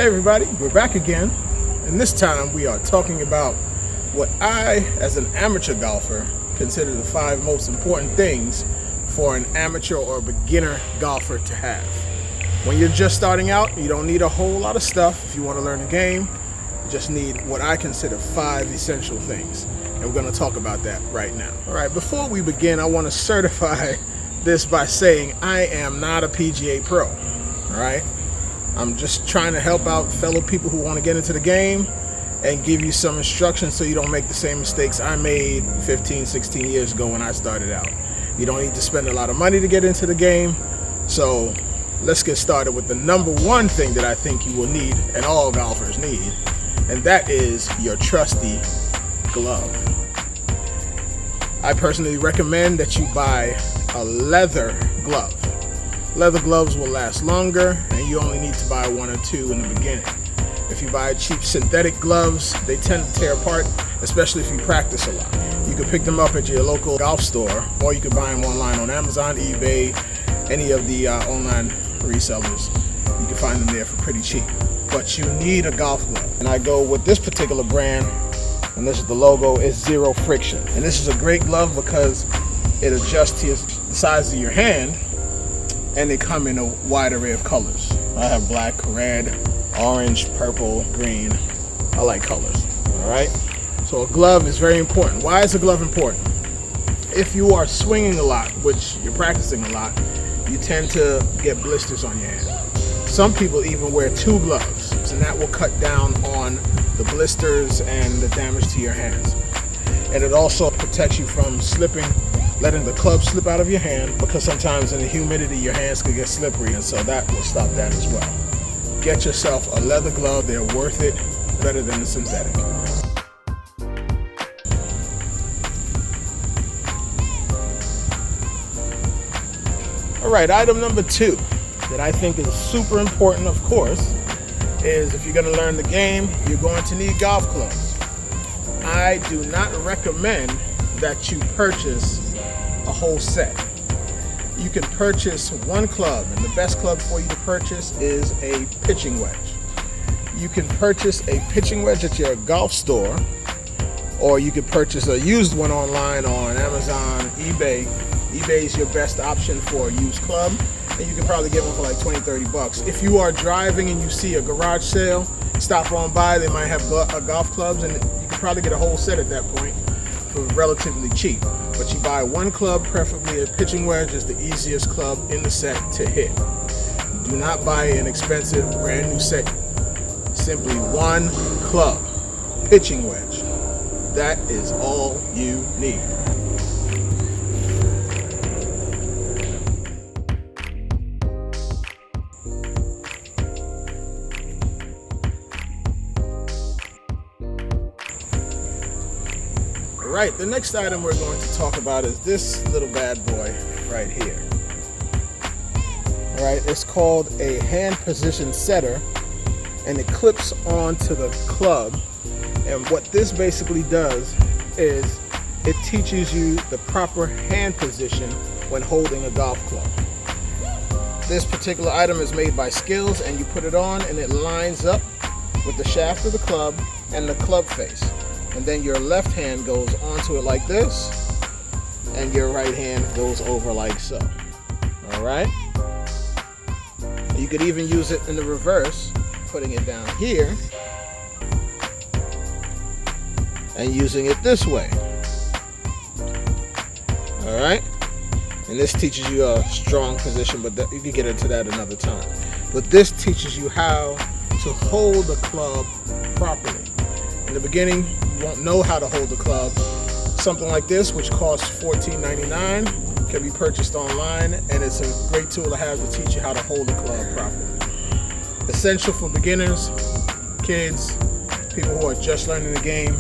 everybody, we're back again, and this time we are talking about what I, as an amateur golfer, consider the 5 most important things for an amateur or beginner golfer to have. When you're just starting out, you don't need a whole lot of stuff. If you want to learn the game, you just need what I consider 5 essential things, and we're going to talk about that right now. All right, before we begin, I want to certify this by saying I am not a PGA pro, all right? I'm just trying to help out fellow people who want to get into the game and give you some instructions so you don't make the same mistakes I made 15, 16 years ago when I started out. You don't need to spend a lot of money to get into the game. So let's get started with the number 1 thing that I think you will need, and all golfers need, and that is your trusty glove. I personally recommend that you buy a leather glove. Leather gloves will last longer, and you only need to buy 1 or 2 in the beginning. If you buy cheap synthetic gloves, they tend to tear apart, especially if you practice a lot. You can pick them up at your local golf store, or you can buy them online on Amazon, eBay, any of the online resellers. You can find them there for pretty cheap. But you need a golf glove. And I go with this particular brand, and this is the logo, is Zero Friction. And this is a great glove because it adjusts to the size of your hand, and they come in a wide array of colors. I have black, red, orange, purple, green. I like colors, all right? So a glove is very important. Why is a glove important? If you are swinging a lot, which you're practicing a lot, you tend to get blisters on your hand. Some people even wear 2 gloves, and that will cut down on the blisters and the damage to your hands. And it also protects you from slipping, letting the club slip out of your hand, because sometimes in the humidity your hands could get slippery, and so that will stop that as well. Get yourself a leather glove. They're worth it, better than the synthetic. All right, item number 2 that I think is super important, of course, is if you're going to learn the game, you're going to need golf clubs. I do not recommend that you purchase a whole set. You can purchase 1 club, and the best club for you to purchase is a pitching wedge. You can purchase a pitching wedge at your golf store, or you can purchase a used one online on Amazon, eBay. eBay is your best option for a used club, and you can probably get one for like 20, 30 bucks. If you are driving and you see a garage sale, stop on by. They might have golf clubs, and you can probably get a whole set at that point for relatively cheap. But you buy 1 club, preferably a pitching wedge is the easiest club in the set to hit. Do not buy an expensive brand new set. Simply 1 club, pitching wedge. That is all you need. Right, the next item we're going to talk about is this little bad boy right here. All right, it's called a hand position setter, and it clips onto the club. And what this basically does is it teaches you the proper hand position when holding a golf club. This particular item is made by Skills, and you put it on and it lines up with the shaft of the club and the club face. And then your left hand goes onto it like this, and your right hand goes over like so. All right? You could even use it in the reverse, putting it down here and using it this way. All right? And this teaches you a strong position, but you can get into that another time. But this teaches you how to hold the club properly. In the beginning, you won't know how to hold the club. Something like this, which costs $14.99, can be purchased online, and it's a great tool to have to teach you how to hold the club properly. Essential for beginners, kids, people who are just learning the game,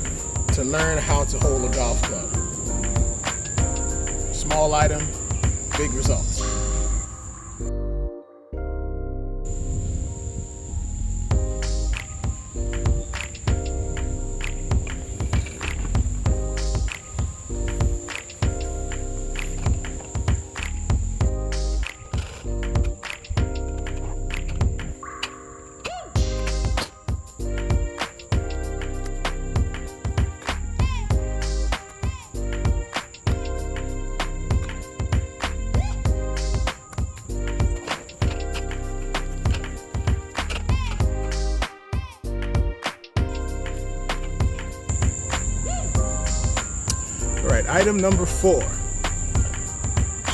to learn how to hold a golf club. Small item, big results. Item number 4,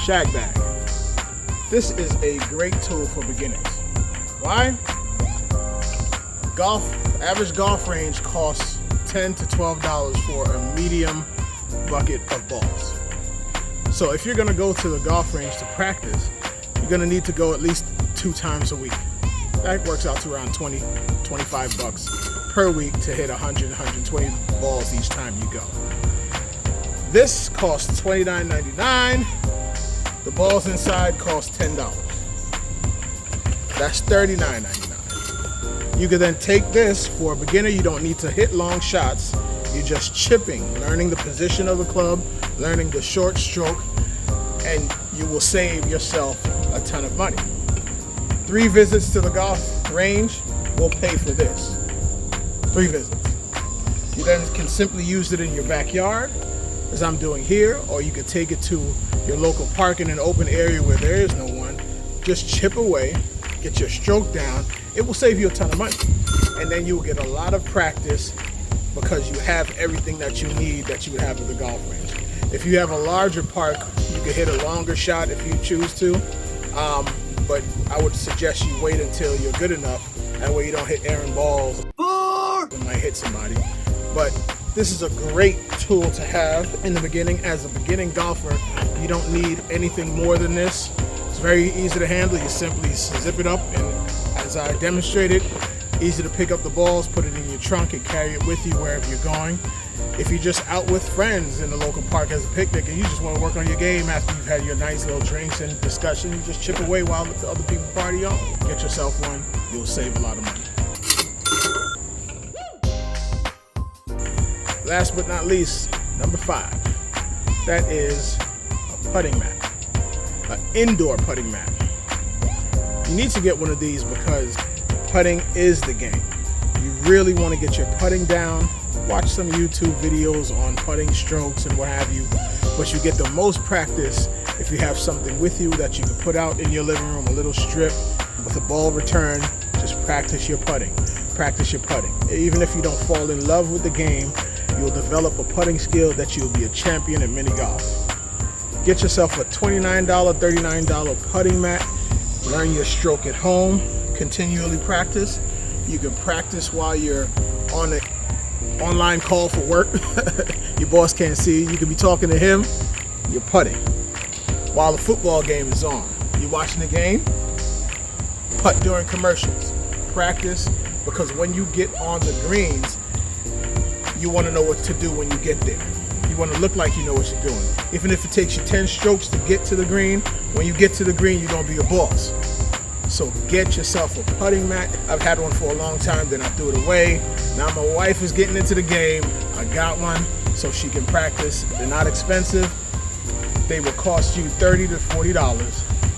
shag bag. This is a great tool for beginners. Why? Average golf range costs $10 to $12 for a medium bucket of balls. So if you're gonna go to the golf range to practice, you're gonna need to go at least 2 times a week. That works out to around 20, 25 bucks per week to hit 100, 120 balls each time you go. This costs $29.99. The balls inside cost $10. That's $39.99. You can then take this for a beginner. You don't need to hit long shots. You're just chipping, learning the position of the club, learning the short stroke, and you will save yourself a ton of money. 3 visits to the golf range will pay for this. 3 visits. You then can simply use it in your backyard, as I'm doing here, or you could take it to your local park in an open area where there is no one. Just chip away, get your stroke down. It will save you a ton of money. And then you will get a lot of practice because you have everything that you need that you would have at the golf range. If you have a larger park, you can hit a longer shot if you choose to. But I would suggest you wait until you're good enough. That way you don't hit errant balls and might hit somebody. But this is a great tool to have in the beginning. As a beginning golfer, you don't need anything more than this. It's very easy to handle. You simply zip it up, and as I demonstrated, easy to pick up the balls, put it in your trunk, and carry it with you wherever you're going. If you're just out with friends in the local park as a picnic and you just want to work on your game after you've had your nice little drinks and discussion, you just chip away while the other people party on. Get yourself one. You'll save a lot of money. Last but not least, number 5. That is a putting mat, an indoor putting mat. You need to get one of these because putting is the game. You really want to get your putting down. Watch some YouTube videos on putting strokes and what have you, but you get the most practice if you have something with you that you can put out in your living room, a little strip with a ball return. Just practice your putting. Practice your putting. Even if you don't fall in love with the game, you'll develop a putting skill that you'll be a champion at mini golf. Get yourself a $29, $39 putting mat. Learn your stroke at home. Continually practice. You can practice while you're on an online call for work. Your boss can't see you. You can be talking to him. You're putting while the football game is on. You're watching the game. Putt during commercials. Practice, because when you get on the greens, you want to know what to do when you get there. You want to look like you know what you're doing. Even if it takes you 10 strokes to get to the green, when you get to the green, you're going to be a boss. So get yourself a putting mat. I've had one for a long time, then I threw it away. Now my wife is getting into the game. I got one so she can practice. They're not expensive. They will cost you $30 to $40,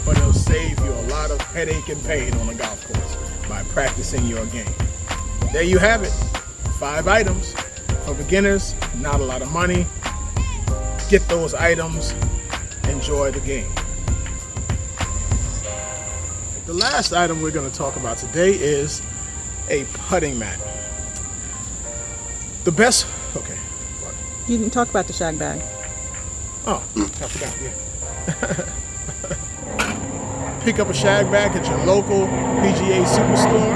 but it'll save you a lot of headache and pain on a golf course by practicing your game. There you have it. 5 items. For beginners, not a lot of money. Get those items, enjoy the game. The last item we're going to talk about today is a putting mat. The best, okay. What? You didn't talk about the shag bag. Oh, I forgot, yeah. Pick up a shag bag at your local PGA superstore.